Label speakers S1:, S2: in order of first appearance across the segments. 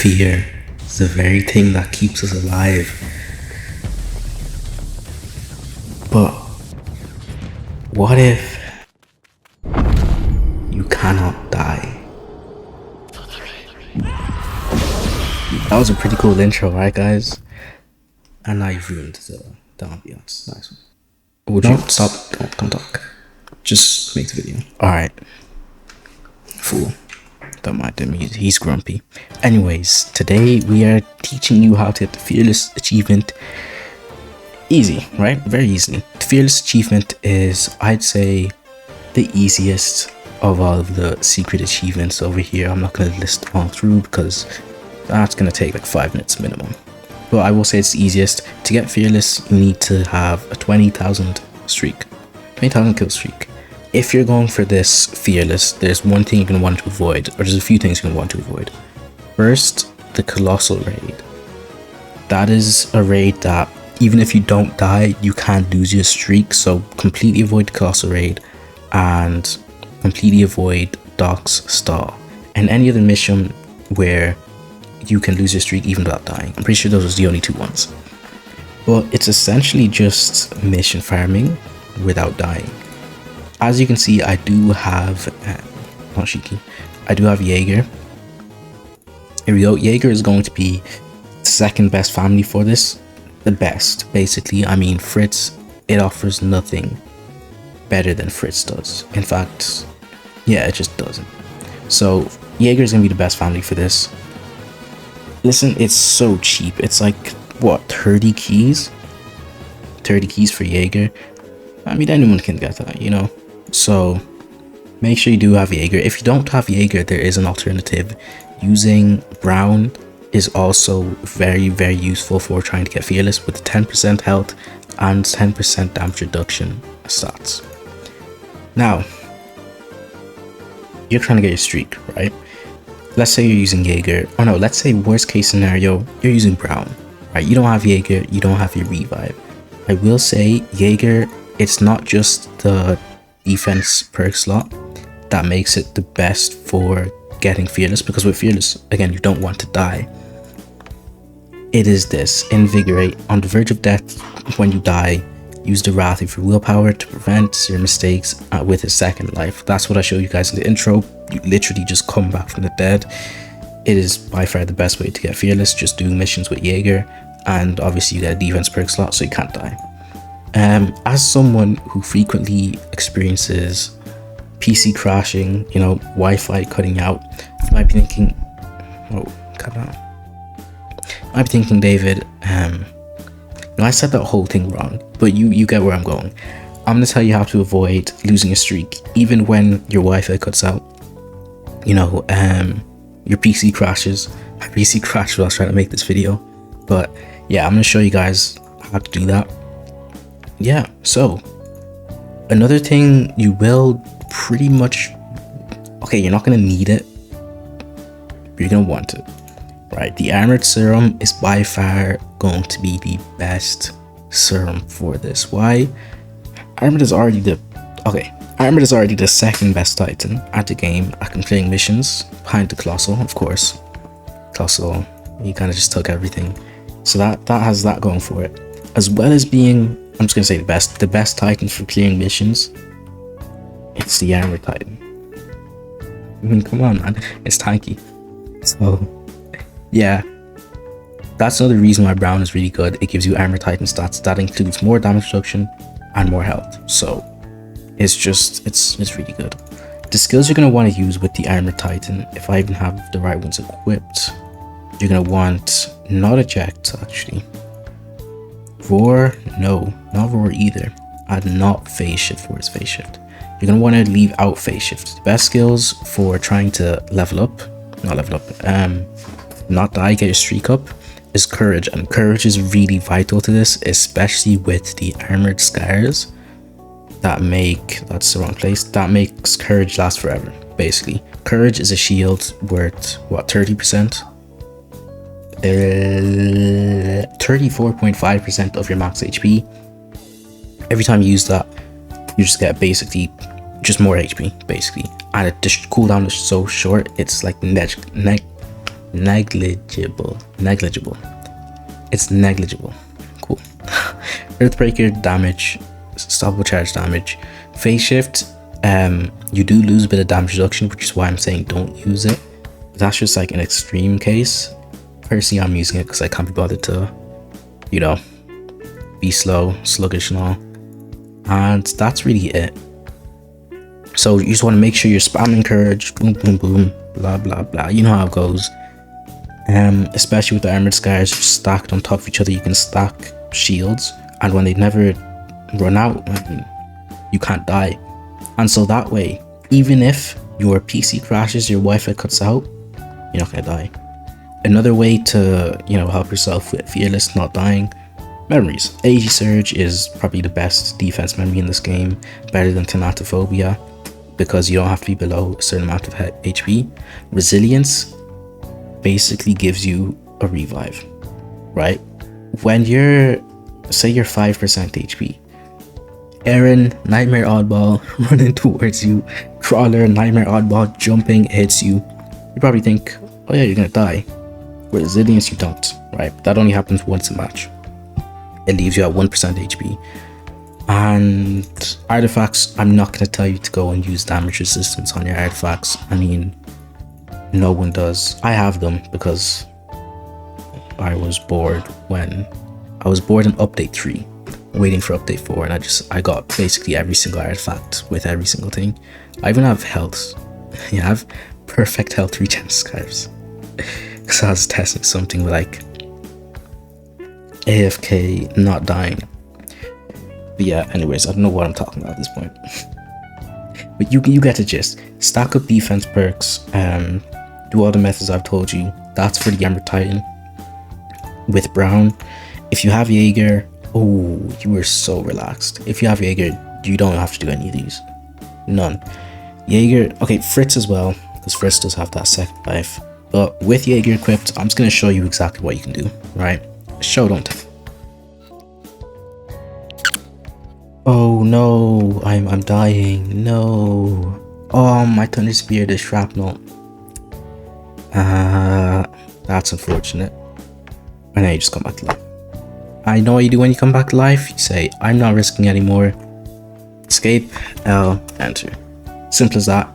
S1: Fear is the very thing that keeps us alive. But what if you cannot die? That was a pretty cool intro, right guys? And now you've ruined the ambiance. Nice one. Would you stop? Don't talk. Just make the video. Alright. Fool. Don't mind him, he's grumpy. Anyways, today we are teaching you how to get the Fearless achievement easy, right? Very easily. The Fearless achievement is, I'd say, the easiest of all of the secret achievements over here. I'm not going to list them all through because that's going to take like 5 minutes minimum. But I will say it's the easiest. To get Fearless, you need to have a 20,000 streak. 20,000 kill streak. If you're going for this Fearless, there's one thing you're going to want to avoid, or there's a few things you're going to want to avoid. First, the Colossal Raid. That is a raid that, even if you don't die, you can't lose your streak, so completely avoid the Colossal Raid, and completely avoid Doc's Stall, and any other mission where you can lose your streak even without dying. I'm pretty sure those are the only 2 ones. But it's essentially just mission farming without dying. As you can see, I do have not Shiki, I do have Jaeger. Here we go. Jaeger is going to be the second best family for this. The best, basically. I mean, Fritz, it offers nothing better than Fritz does. In fact, yeah, it just doesn't. So Jaeger is gonna be the best family for this. Listen, it's so cheap. It's like, what, 30 keys? 30 keys for Jaeger. I mean, anyone can get that, you know? So make sure you do have Jaeger. If you don't have Jaeger, there is an alternative. Using Brown is also very, very useful for trying to get Fearless with 10% health and 10% damage reduction stats. Now, you're trying to get your streak, right? Let's say you're using Jaeger. Oh no, let's say worst case scenario, you're using Brown, right? You don't have Jaeger, you don't have your revive. I will say Jaeger, it's not just the defense perk slot that makes it the best for getting Fearless, because with Fearless, again, you don't want to die. It is this: Invigorate. On the verge of death, when you die, use the Wrath of your willpower to prevent your mistakes with a second life. That's what I showed you guys in the intro. You literally just come back from the dead. It is by far the best way to get Fearless, just doing missions with Jaeger, and obviously you get a defense perk slot so you can't die. As someone who frequently experiences PC crashing, you know, Wi-Fi cutting out, you might be thinking, oh, calm down. You might be thinking, David, no, I said that whole thing wrong, but you get where I'm going. I'm gonna tell you how to avoid losing a streak, even when your Wi-Fi cuts out. You know, your PC crashes. My PC crashed while I was trying to make this video, but yeah, I'm gonna show you guys how to do that. Yeah, so another thing you will pretty much, okay, you're not gonna need it, but you're gonna want it, right? The Armored Serum is by far going to be the best serum for this. Why? Armored is already the second best Titan at the game at completing missions, behind the Colossal, of course. Colossal, he kind of just took everything, so that has that going for it, as well as being, I'm just gonna say the best Titan for clearing missions. It's the Armored Titan. I mean, come on, man, it's tanky. So yeah, that's another reason why Brown is really good. It gives you Armored Titan stats that includes more damage reduction and more health. So it's just, it's really good. The skills you're gonna want to use with the Armored Titan, if I even have the right ones equipped, you're gonna want not eject, actually. Roar, no, not roar either. And not phase shift. Where's phase shift? You're gonna want to leave out phase shift. The best skills for trying to not die, get your streak up, is courage, and courage is really vital to this, especially with the armored scars that that's the wrong place, that makes courage last forever. Basically, courage is a shield worth what, 30%, 34.5% of your max HP. Every time you use that, you just get basically just more HP, basically, and the cooldown is so short. It's like Negligible. It's negligible. Cool. Earthbreaker damage, stoppable charge damage. Phase shift, you do lose a bit of damage reduction, which is why I'm saying don't use it. That's just like an extreme case. Personally, I'm using it because I can't be bothered to, you know, be sluggish and all. And that's really it. So you just want to make sure you're spamming courage, boom, boom, boom, blah, blah, blah. You know how it goes. Especially with the armored scars stacked on top of each other, you can stack shields, and when they never run out, you can't die. And so that way, even if your PC crashes, your Wi-Fi cuts out, you're not gonna die. Another way to, you know, help yourself with Fearless not dying, memories. AG Surge is probably the best defense memory in this game, better than Thanatophobia, because you don't have to be below a certain amount of HP. Resilience basically gives you a revive, right? When you're, say you're 5% HP, Aaron, Nightmare Oddball running towards you, Crawler, Nightmare Oddball jumping, hits you, you probably think, oh yeah, you're gonna die. With Resilience, you don't, right? That only happens once a match. It leaves you at 1% HP. And artifacts, I'm not going to tell you to go and use damage resistance on your artifacts. I mean, no one does. I have them because I was bored in update 3, waiting for update 4, and I got basically every single artifact with every single thing. I even have health. Yeah, I have perfect health regen scarves. Because I was testing something with like AFK not dying. But yeah, anyways, I don't know what I'm talking about at this point. But you get the gist. Stack up defense perks, do all the methods I've told you. That's for the Emerald Titan. With Brown, if you have Jaeger, oh, you were so relaxed. If you have Jaeger, you don't have to do any of these. None. Jaeger, okay, Fritz as well, because Fritz does have that second life. But with Jaeger equipped, I'm just going to show you exactly what you can do, right? Shoutout. Oh no, I'm dying. No. Oh, my Thunder Spear, the shrapnel. That's unfortunate. And now you just come back to life. I know what you do when you come back to life. You say, I'm not risking anymore. Escape, L, enter. Simple as that.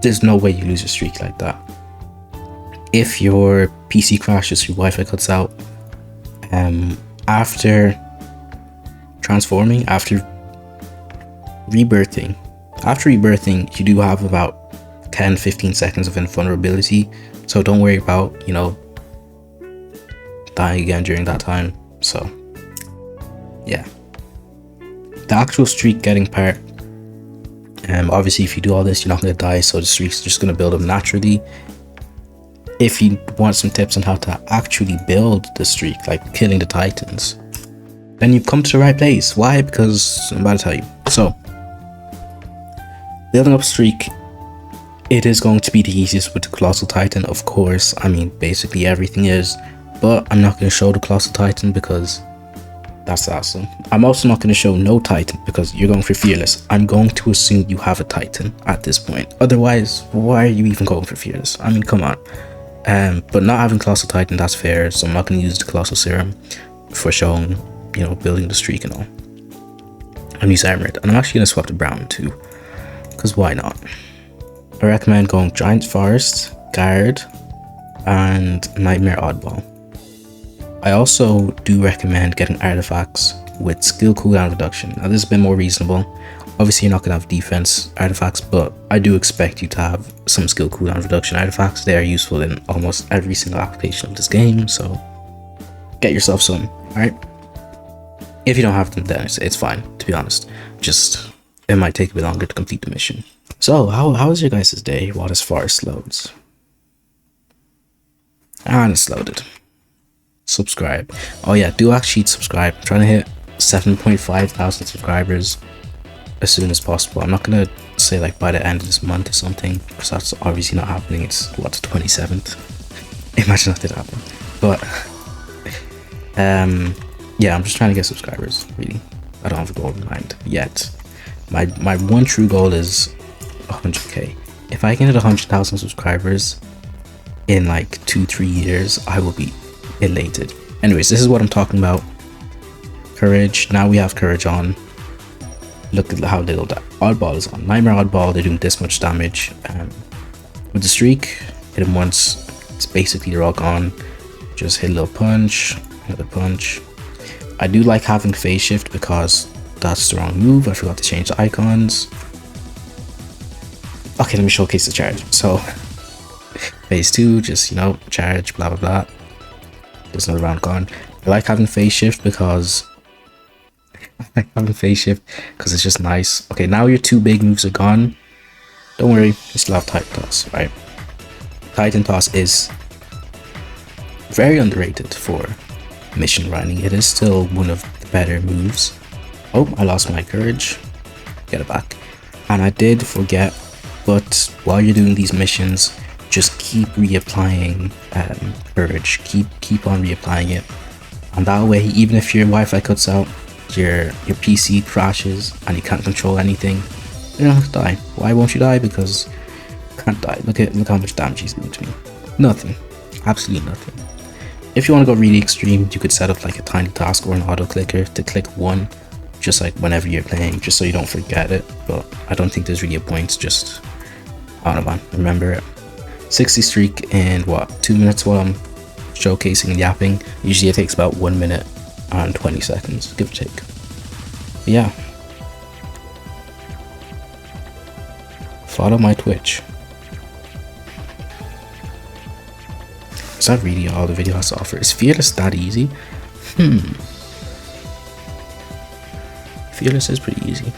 S1: There's no way you lose your streak like that. If your PC crashes, your Wi-Fi cuts out, after transforming, after rebirthing, you do have about 10-15 seconds of invulnerability, so don't worry about, you know, dying again during that time. So yeah, the actual streak getting part, obviously if you do all this, you're not going to die, so the streak's just going to build up naturally. If you want some tips on how to actually build the streak, like killing the titans, then you've come to the right place. Why? Because I'm about to tell you. So, building up a streak, it is going to be the easiest with the Colossal Titan, of course. I mean, basically everything is, but I'm not going to show the Colossal Titan because that's awesome. I'm also not going to show no Titan because you're going for Fearless. I'm going to assume you have a Titan at this point. Otherwise, why are you even going for Fearless? I mean, come on. But not having Colossal Titan, that's fair, so I'm not going to use the Colossal Serum for showing, you know, building the streak and all. I'm using Armored, and I'm actually going to swap to Brown too, because why not? I recommend going Giant Forest, Guard, and Nightmare Oddball. I also do recommend getting artifacts with skill cooldown reduction. Now this has been more reasonable. Obviously you're not going to have defense artifacts, but I do expect you to have some skill cooldown reduction artifacts. They are useful in almost every single application of this game, so get yourself some, alright? If you don't have them, then it's fine, to be honest. Just, it might take a bit longer to complete the mission. So, how was your guys' day while this forest loads? And it's loaded. Subscribe. Oh yeah, do actually subscribe. I'm trying to hit 7.5 thousand subscribers as soon as possible. I'm not gonna say like by the end of this month or something, because that's obviously not happening. It's what, the 27th. Imagine that did happen. But yeah, I'm just trying to get subscribers, really. I don't have a goal in mind yet. My one true goal is 100k. If I can hit 100,000 subscribers in like 2-3 years, I will be elated. Anyways, this is what I'm talking about. Courage. Now we have courage on. Look at how little that oddball is on. Nightmare oddball, they're doing this much damage. With the streak, hit him once, it's basically they're all gone. Just hit a little punch, another punch. I do like having phase shift because that's the wrong move. I forgot to change the icons. Okay, let me showcase the charge. So phase 2, just, you know, charge, blah blah blah. There's another round gone. I like having phase shift because it's just nice. Okay, now your 2 big moves are gone. Don't worry, you still have Titan Toss, right? Titan Toss is very underrated for mission running. It is still one of the better moves. Oh, I lost my courage. Get it back. And I did forget, but while you're doing these missions, just keep reapplying courage. Keep on reapplying it. And that way, even if your Wi-Fi cuts out, your PC crashes and you can't control anything, you don't have to die. Why won't you die? Because you can't die. Look how much damage he's doing to me. Nothing. Absolutely nothing. If you want to go really extreme, you could set up like a tiny task or an auto clicker to click 1, just like whenever you're playing, just so you don't forget it. But I don't think there's really a point. Just, I don't know, man, remember it. 60 streak in what, 2 minutes while I'm showcasing and yapping. Usually it takes about 1 minute and 20 seconds, give or take. But yeah, follow my Twitch. Is that really all the video has to offer? Is Fearless that easy? Fearless is pretty easy.